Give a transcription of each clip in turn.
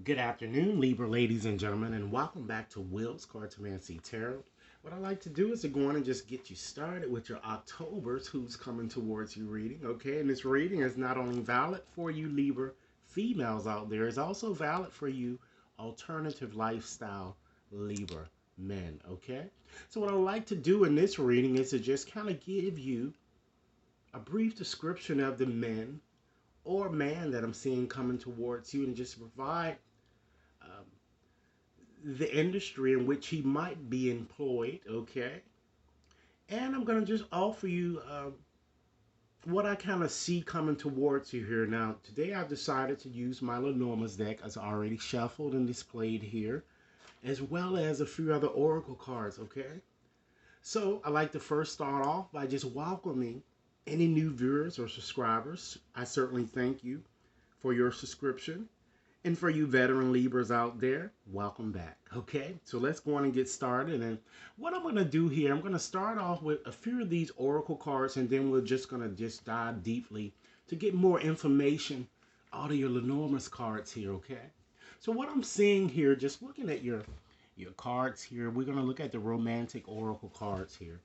Good afternoon, Libra ladies and gentlemen, and welcome back to Will's Cartomancy Tarot. What I like to do is to go on and just get you started with your October's Who's Coming Towards You reading, okay? And this reading is not only valid for you Libra females out there, it's also valid for you alternative lifestyle Libra men, okay? So what I like to do in this reading is to just kind of give you a brief description of the men or man that I'm seeing coming towards you and just provide um, the industry in which he might be employed, okay? And I'm going to just offer you what I kind of see coming towards you here. Now, today I've decided to use my Lenormand's deck as already shuffled and displayed here, as well as a few other oracle cards, okay? So I like to first start off by just welcoming any new viewers or subscribers. I certainly thank you for your subscription. And for you veteran Libras out there, welcome back. Okay, so let's go on and get started. And what I'm going to do here, I'm going to start off with a few of these oracle cards, and then we're just going to just dive deeply to get more information out of your Lenormand's cards here. Okay, so what I'm seeing here, just looking at your cards here, we're going to look at the romantic oracle cards here.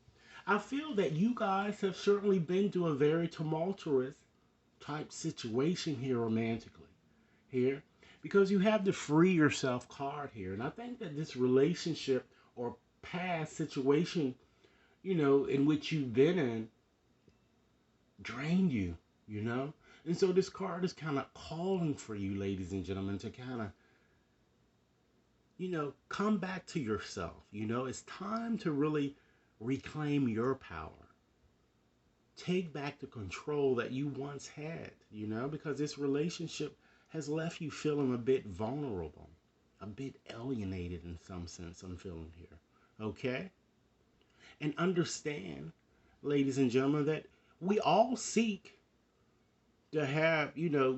I feel that you guys have certainly been through a very tumultuous type situation here romantically here, because you have the free yourself card here. And I think that this relationship or past situation, in which you've been in drained you, you know? And so this card is kind of calling for you, ladies and gentlemen, to kind of, come back to yourself. It's time to really reclaim your power. Take back the control that you once had, because this relationship has left you feeling a bit vulnerable, a bit alienated in some sense, I'm feeling here. Okay? And understand, ladies and gentlemen, that we all seek to have,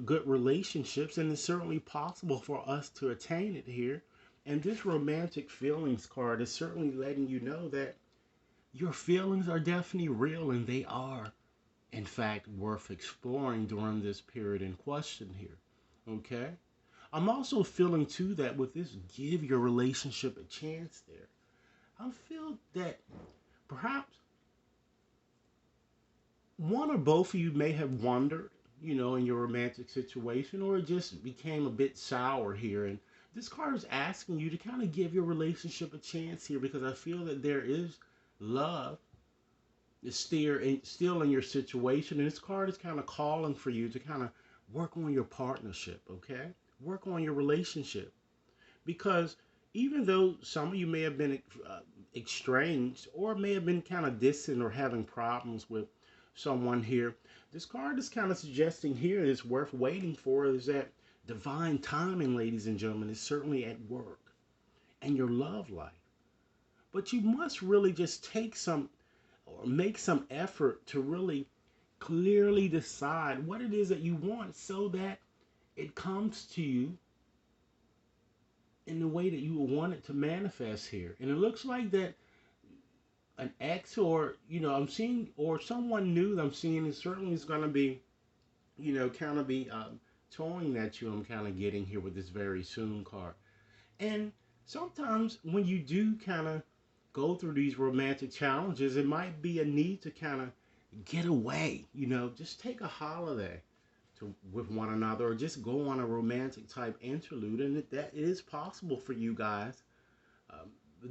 good relationships, and it's certainly possible for us to attain it here. And this romantic feelings card is certainly letting you know that your feelings are definitely real and they are, in fact, worth exploring during this period in question here. Okay? I'm also feeling too that with this give your relationship a chance there. I feel that perhaps one or both of you may have wondered, in your romantic situation, or it just became a bit sour here. And this card is asking you to kind of give your relationship a chance here, because I feel that there is love is still in your situation. And this card is kind of calling for you to kind of work on your partnership, okay? Work on your relationship. Because even though some of you may have been estranged or may have been kind of distant or having problems with someone here, this card is kind of suggesting here is worth waiting for is that divine timing, ladies and gentlemen, is certainly at work and your love life. But you must really just take some or make some effort to really clearly decide what it is that you want so that it comes to you in the way that you would want it to manifest here. And it looks like that an ex or, I'm seeing, or someone new that I'm seeing is certainly is going to be, kind of be towing at you. I'm kind of getting here with this very soon card. And sometimes when you do kind of go through these romantic challenges, it might be a need to kind of get away, just take a holiday with one another, or just go on a romantic type interlude. And that it is possible for you guys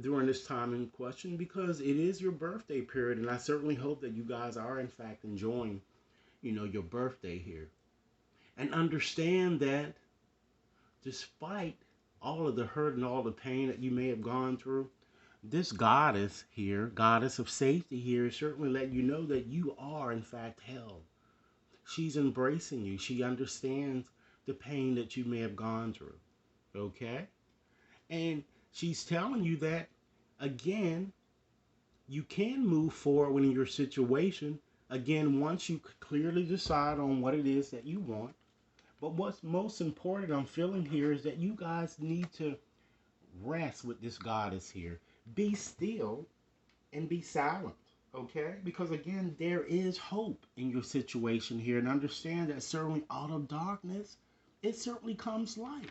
during this time in question, because it is your birthday period. And I certainly hope that you guys are in fact enjoying, your birthday here. And understand that despite all of the hurt and all the pain that you may have gone through, this goddess here, goddess of safety here, is certainly letting you know that you are in fact held. She's embracing you. She understands the pain that you may have gone through. Okay? And she's telling you that, again, you can move forward in your situation. Again, once you clearly decide on what it is that you want. But what's most important I'm feeling here is that you guys need to rest with this goddess here. Be still and be silent. Okay? Because again, there is hope in your situation here. And understand that certainly out of darkness, it certainly comes light.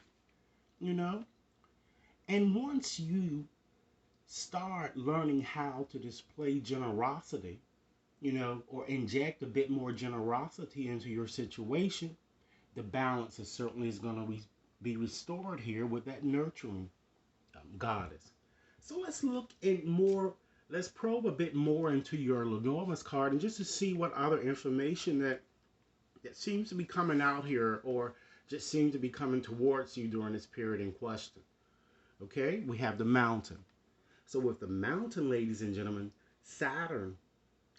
you know? And once you start learning how to display generosity, or inject a bit more generosity into your situation, the balance is certainly is going to be restored here with that nurturing goddess. So let's probe a bit more into your Lenormand's card and just to see what other information that seems to be coming out here or just seems to be coming towards you during this period in question. Okay, we have the mountain. So with the mountain, ladies and gentlemen, Saturn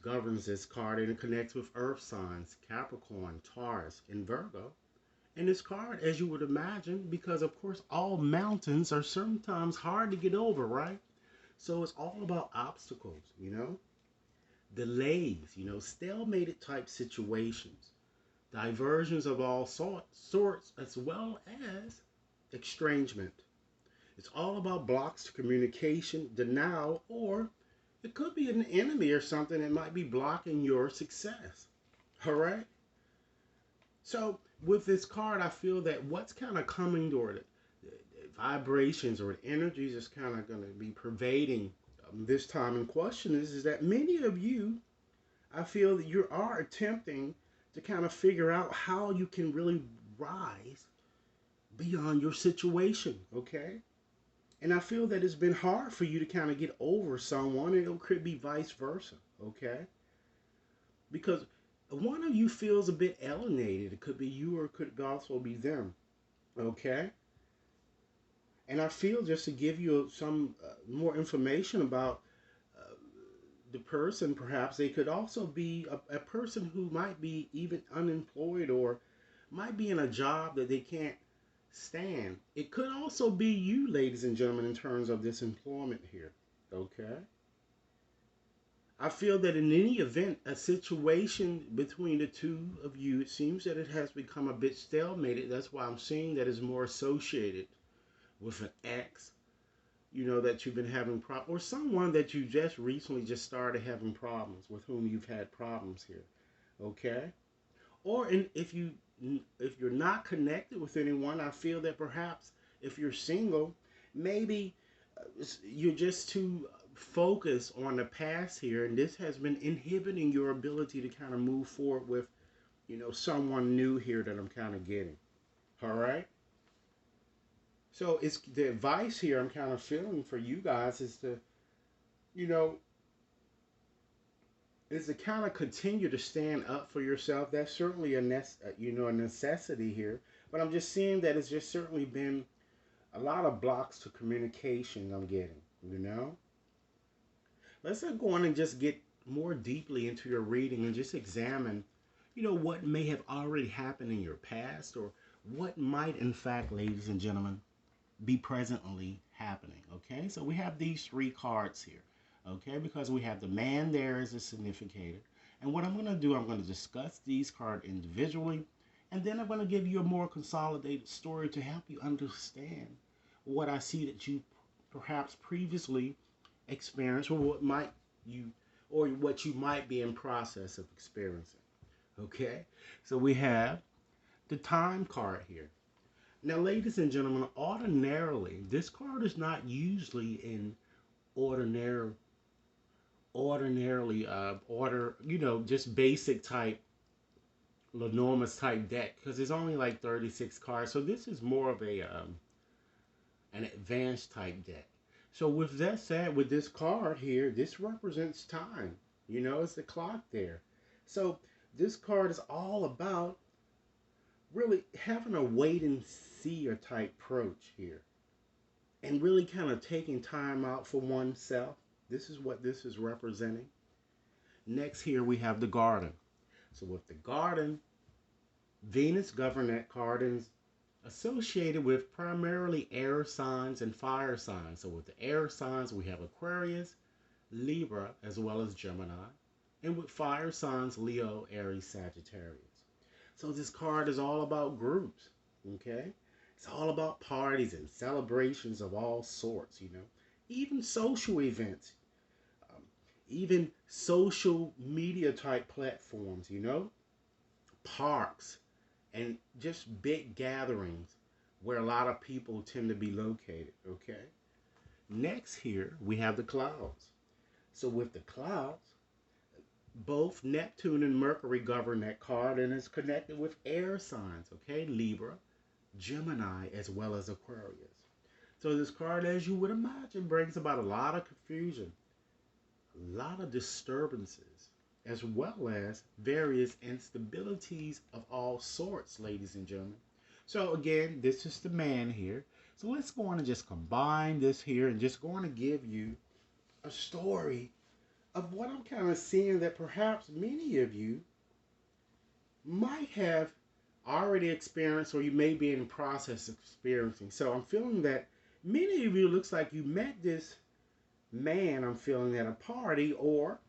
governs this card and it connects with earth signs, Capricorn, Taurus, and Virgo. And this card, as you would imagine, because of course all mountains are sometimes hard to get over, right? So it's all about obstacles, delays, stalemated type situations, diversions of all sorts, as well as estrangement. It's all about blocks to communication, denial, or it could be an enemy or something that might be blocking your success. All right? So with this card, I feel that what's kind of coming toward it, the vibrations or the energies is kind of going to be pervading this time in question is that many of you, I feel that you are attempting to kind of figure out how you can really rise beyond your situation, okay? And I feel that it's been hard for you to kind of get over someone, and it could be vice versa, okay? Because one of you feels a bit alienated. It could be you or it could also be them, okay? And I feel just to give you some more information about the person, perhaps they could also be a person who might be even unemployed or might be in a job that they can't stand. It could also be you, ladies and gentlemen, in terms of this employment here. Okay? I feel that in any event, a situation between the two of you, it seems that it has become a bit stalemated. That's why I'm seeing that it's more associated with an ex, that you've been having problems, or someone that you just recently just started having problems with whom you've had problems here. Okay? Or if you're not connected with anyone, I feel that perhaps if you're single, maybe you're just too focused on the past here, and this has been inhibiting your ability to kind of move forward with, someone new here that I'm kind of getting. All right. So it's the advice here I'm kind of feeling for you guys is to, you know, is to kind of continue to stand up for yourself. That's certainly a necessity here. But I'm just seeing that it's just certainly been a lot of blocks to communication I'm getting. Let's go on and just get more deeply into your reading and just examine, what may have already happened in your past or what might, in fact, ladies and gentlemen, be presently happening. Okay, so we have these three cards here. Okay, because we have the man there as a significator. And what I'm going to do, I'm going to discuss these cards individually, and then I'm going to give you a more consolidated story to help you understand what I see that you perhaps previously experienced, or what you might be in process of experiencing. Okay, so we have the time card here. Now, ladies and gentlemen, ordinarily, this card is not usually in ordinarily just basic type Lenormand's type deck because there's only like 36 cards. So this is more of an advanced type deck. So with that said, with this card here, this represents time. It's the clock there. So this card is all about really having a wait and see or type approach here. And really kind of taking time out for oneself. This is what this is representing. Next here we have the garden. So with the garden, Venus governed that garden associated with primarily air signs and fire signs. So with the air signs, we have Aquarius, Libra, as well as Gemini. And with fire signs, Leo, Aries, Sagittarius. So this card is all about groups, okay? It's all about parties and celebrations of all sorts, even social events, even social media type platforms, parks, and just big gatherings where a lot of people tend to be located, okay? Next here, we have the clouds. So with the clouds, both Neptune and Mercury govern that card, and it's connected with air signs, okay? Libra, Gemini, as well as Aquarius. So this card, as you would imagine, brings about a lot of confusion, a lot of disturbances, as well as various instabilities of all sorts, ladies and gentlemen. So again, this is the man here. So let's go on and just combine this here and just go on and give you a story of what I'm kind of seeing that perhaps many of you might have already experienced or you may be in the process of experiencing. So I'm feeling that many of you, looks like you met this man, I'm feeling, at a party or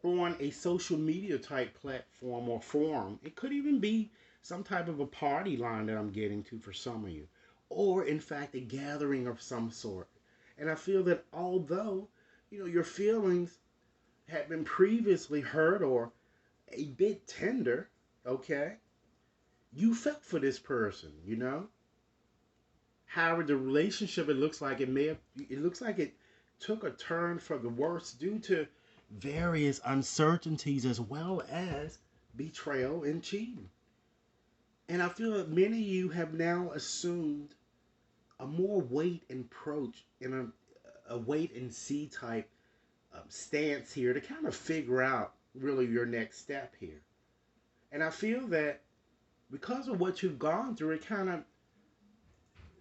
on a social media type platform or forum. It could even be some type of a party line that I'm getting to for some of you, or in fact a gathering of some sort. And I feel that although your feelings had been previously hurt or a bit tender, okay, you felt for this person. However, the relationship, it looks like it took a turn for the worse due to various uncertainties as well as betrayal and cheating. And I feel that many of you have now assumed a more wait and approach in a wait and see type stance here to kind of figure out really your next step here. And I feel that because of what you've gone through, it kind of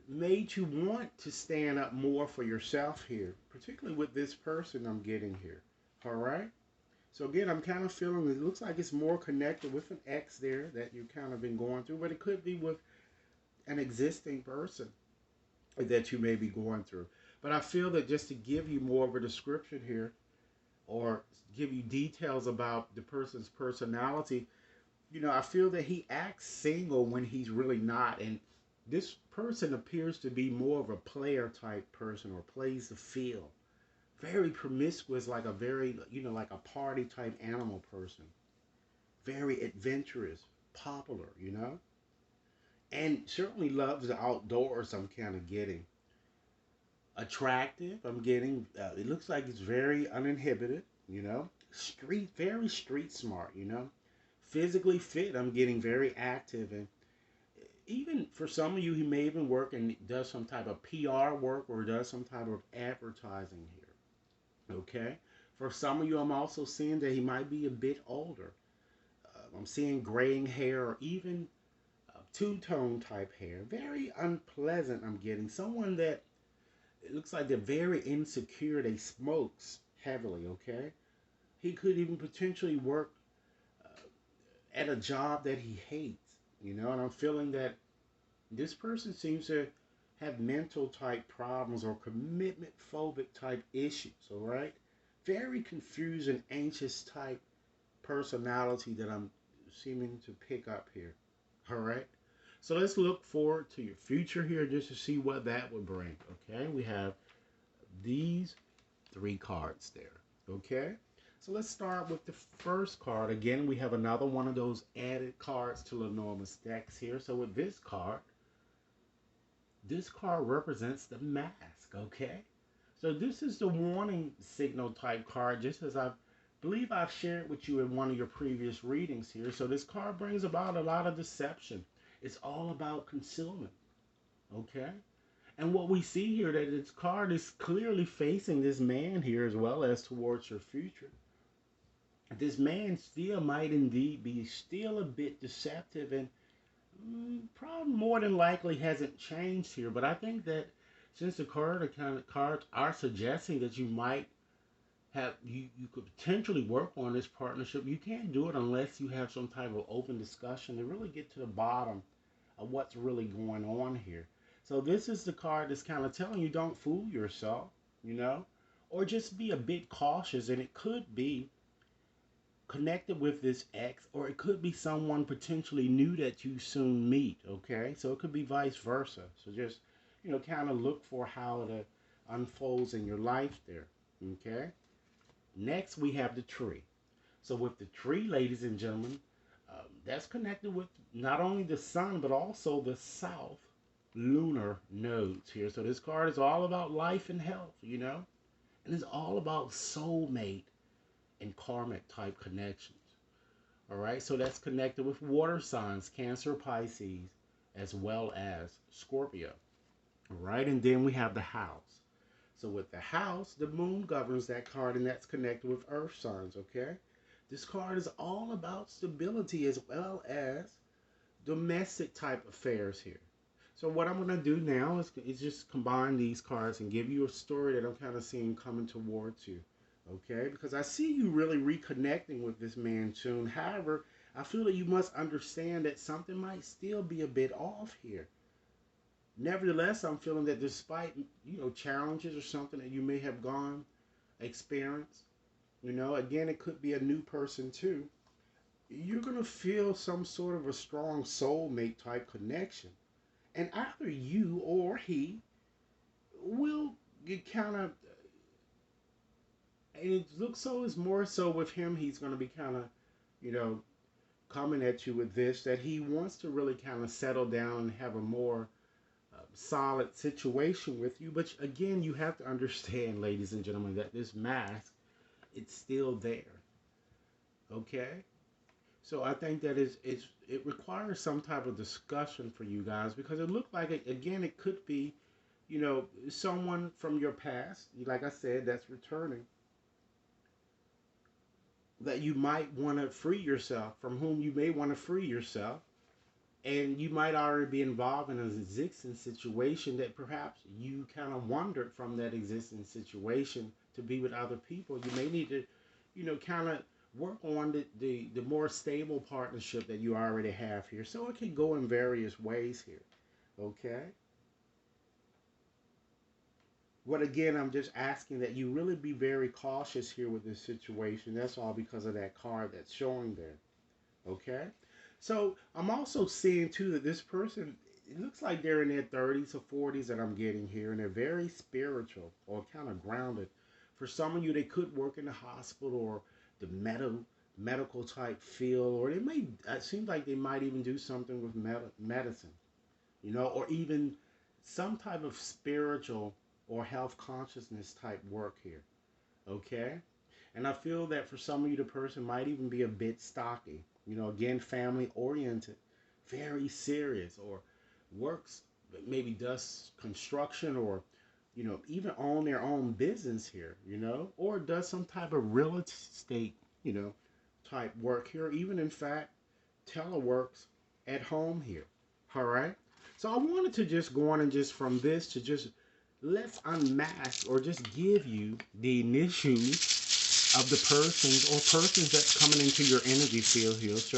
made you want to stand up more for yourself here, particularly with this person I'm getting here. All right? So again, I'm kind of feeling it looks like it's more connected with an ex there that you've kind of been going through, but it could be with an existing person that you may be going through. But I feel that just to give you more of a description here or give you details about the person's personality, I feel that he acts single when he's really not. And this person appears to be more of a player type person or plays the field. Very promiscuous, like a like a party type animal person. Very adventurous, popular. And certainly loves the outdoors, I'm kind of getting. Attractive, I'm getting, it looks like it's very uninhibited. Very street smart. Physically fit, I'm getting very active. And even for some of you, he may even work and does some type of PR work or does some type of advertising here. Okay? For some of you, I'm also seeing that he might be a bit older. I'm seeing graying hair or even two-tone type hair. Very unpleasant, I'm getting. Someone that it looks like they're very insecure. They smokes heavily, okay? He could even potentially work at a job that he hates. And I'm feeling that this person seems to have mental type problems or commitment phobic type issues, all right? Very confused and anxious type personality that I'm seeming to pick up here, all right? So let's look forward to your future here just to see what that would bring, okay? We have these 3 cards there, okay? So let's start with the first card. Again, we have another one of those added cards to Lenormand's decks here. So with this card represents the mask, okay? So this is the warning signal type card, just as I believe I've shared with you in one of your previous readings here. So this card brings about a lot of deception. It's all about concealment, okay? And what we see here, that this card is clearly facing this man here as well as towards your future. This man still might indeed be still a bit deceptive and probably more than likely hasn't changed here. But I think that since the cards are suggesting that you might you could potentially work on this partnership, you can't do it unless you have some type of open discussion to really get to the bottom of what's really going on here. So this is the card that's kind of telling you don't fool yourself, or just be a bit cautious. And it could be connected with this ex, or it could be someone potentially new that you soon meet, okay? So it could be vice versa. So just, kind of look for how it unfolds in your life there, okay? Next, we have the tree. So with the tree, ladies and gentlemen, that's connected with not only the sun, but also the south lunar nodes here. So this card is all about life and health, you know? And it's all about soulmate and karmic type connections. All right, so that's connected with water signs, Cancer, Pisces, as well as Scorpio. All right, and then we have the house. So with the house, the moon governs that card, and that's connected with earth signs, okay? This card is all about stability as well as domestic type affairs here. So what I'm going to do now is just combine these cards and give you a story that I'm kind of seeing coming towards you. Okay? Because I see you really reconnecting with this man soon. However, I feel that you must understand that something might still be a bit off here. Nevertheless, I'm feeling that despite, challenges or something that you may have gone experience, again, it could be a new person too. You're going to feel some sort of a strong soulmate type connection. And either you or he will get kind of, and it looks so is more so with him, he's going to be kind of, you know, coming at you with this, that he wants to really kind of settle down and have a more solid situation with you. But again, you have to understand, ladies and gentlemen, that this mask, it's still there. Okay? So I think that it requires some type of discussion for you guys, because it looked like, again, it could be, someone from your past, like I said, that's returning, that you might want to free yourself, from whom you may want to free yourself. And you might already be involved in an existing situation that perhaps you kind of wandered from that existing situation to be with other people. You may need to, kind of work on the more stable partnership that you already have here. So it can go in various ways here. Okay? But again, I'm just asking that you really be very cautious here with this situation. That's all because of that card that's showing there. Okay? So I'm also seeing too that this person, it looks like they're in their 30s or 40s that I'm getting here, and they're very spiritual or kind of grounded. For some of you, they could work in the hospital or the medical type field, or they may, it seems like they might even do something with medicine, or even some type of spiritual or health consciousness type work here. Okay? And I feel that for some of you, the person might even be a bit stocky. Again, family oriented, very serious, or works, maybe does construction, or, even own their own business here, or does some type of real estate, type work here, even in fact, teleworks at home here. All right. So I wanted to just go on and just from this to just let's unmask or just give you the initials of the persons or persons that's coming into your energy field here. So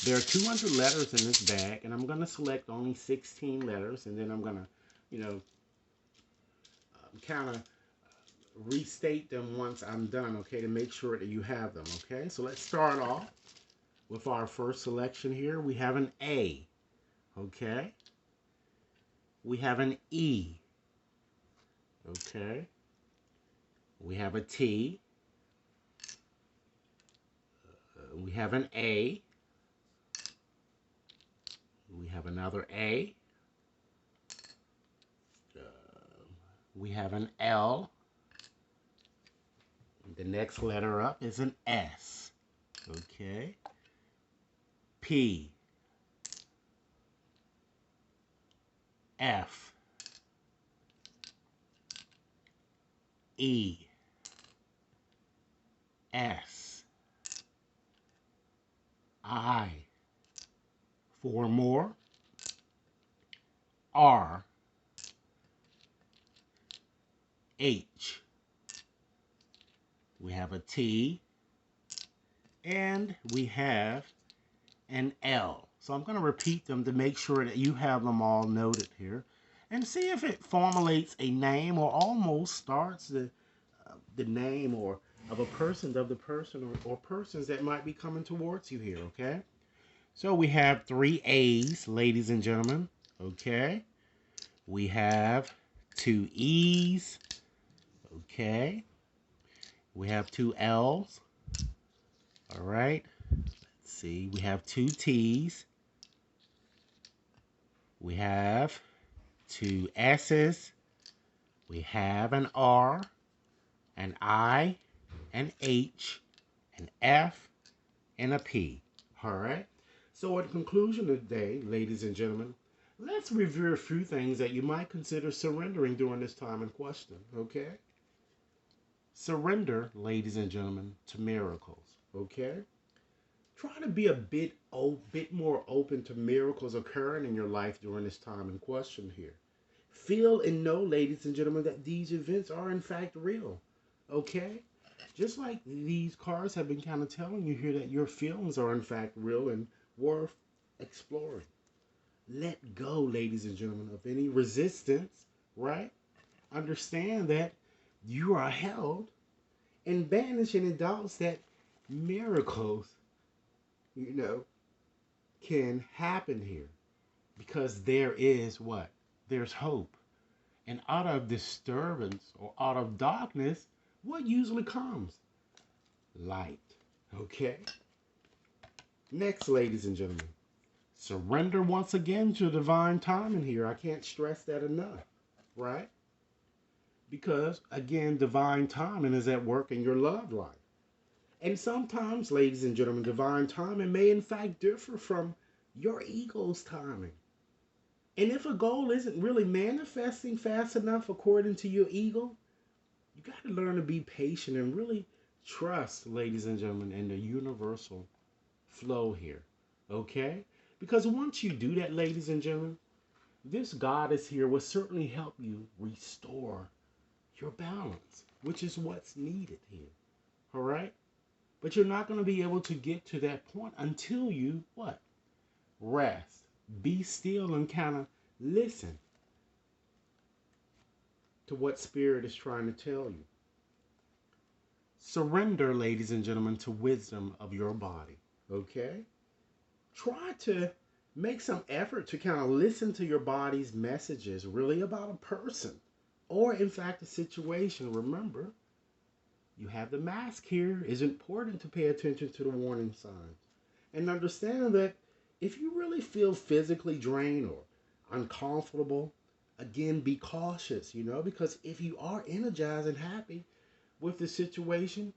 there are 200 letters in this bag, and I'm going to select only 16 letters, and then I'm going to, kind of restate them once I'm done, okay, to make sure that you have them, okay? So let's start off with our first selection here. We have an A, okay? We have an E, okay? We have a T. We have an A. We have another A. We have an L. The next letter up is an S. Okay. P. F. E. S. I. Four more. R. H. We have a T. And we have an L. So I'm going to repeat them to make sure that you have them all noted here. And see if it formulates a name or almost starts the name or of a person, of the person or persons that might be coming towards you here, okay? So we have 3 A's, ladies and gentlemen, okay? We have 2 E's, okay? We have 2 L's, all right? Let's see, we have 2 T's. We have two S's, we have an R, an I, an H, an F, and a P. All right? So, in conclusion of the day, ladies and gentlemen, let's review a few things that you might consider surrendering during this time in question. Okay? Surrender, ladies and gentlemen, to miracles. Okay? Try to be a bit more open to miracles occurring in your life during this time in question here. Feel and know, ladies and gentlemen, that these events are in fact real. Okay? Just like these cards have been kind of telling you here that your feelings are in fact real and worth exploring. Let go, ladies and gentlemen, of any resistance, right? Understand that you are held and banish any doubts that miracles, you know, can happen here. Because there is what? There's hope. And out of disturbance or out of darkness, what usually comes? Light. Okay? Next, ladies and gentlemen, surrender once again to divine timing here. I can't stress that enough, right? Because, again, divine timing is at work in your love life. And sometimes, ladies and gentlemen, divine timing may in fact differ from your ego's timing. And if a goal isn't really manifesting fast enough according to your ego, you got to learn to be patient and really trust, ladies and gentlemen, in the universal flow here. Okay? Because once you do that, ladies and gentlemen, this goddess here will certainly help you restore your balance, which is what's needed here. All right? But you're not going to be able to get to that point until you what? Rest. Be still and kind of listen to what Spirit is trying to tell you. Surrender, ladies and gentlemen, to wisdom of your body. Okay? Try to make some effort to kind of listen to your body's messages really about a person or, in fact, a situation. Remember, you have the mask here. It's important to pay attention to the warning signs and understand that if you really feel physically drained or uncomfortable, again, be cautious, because if you are energized and happy with the situation,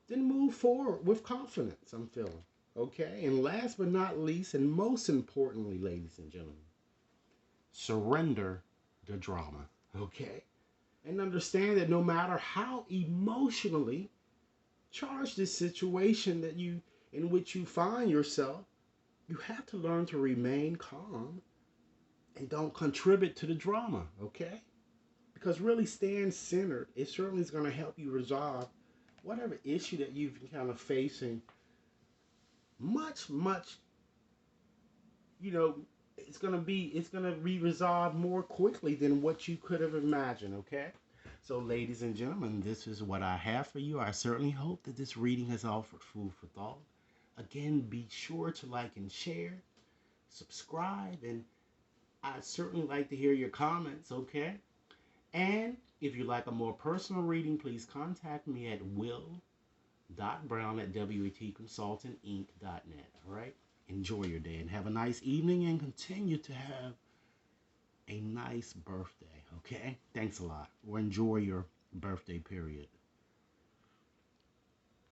then move forward with confidence, I'm feeling. Okay? And last but not least, and most importantly, ladies and gentlemen, surrender the drama. Okay? And understand that no matter how emotionally charged this situation in which you find yourself, you have to learn to remain calm and don't contribute to the drama, okay? Because really staying centered, it certainly is going to help you resolve whatever issue that you've been kind of facing much, it's going to be resolved more quickly than what you could have imagined, okay? So, ladies and gentlemen, this is what I have for you. I certainly hope that this reading has offered food for thought. Again, be sure to like and share, subscribe, and I'd certainly like to hear your comments, okay? And if you'd like a more personal reading, please contact me at will.brown@wetconsultinginc.net, all right? Enjoy your day and have a nice evening and continue to have a nice birthday, okay? Thanks a lot. Or enjoy your birthday period.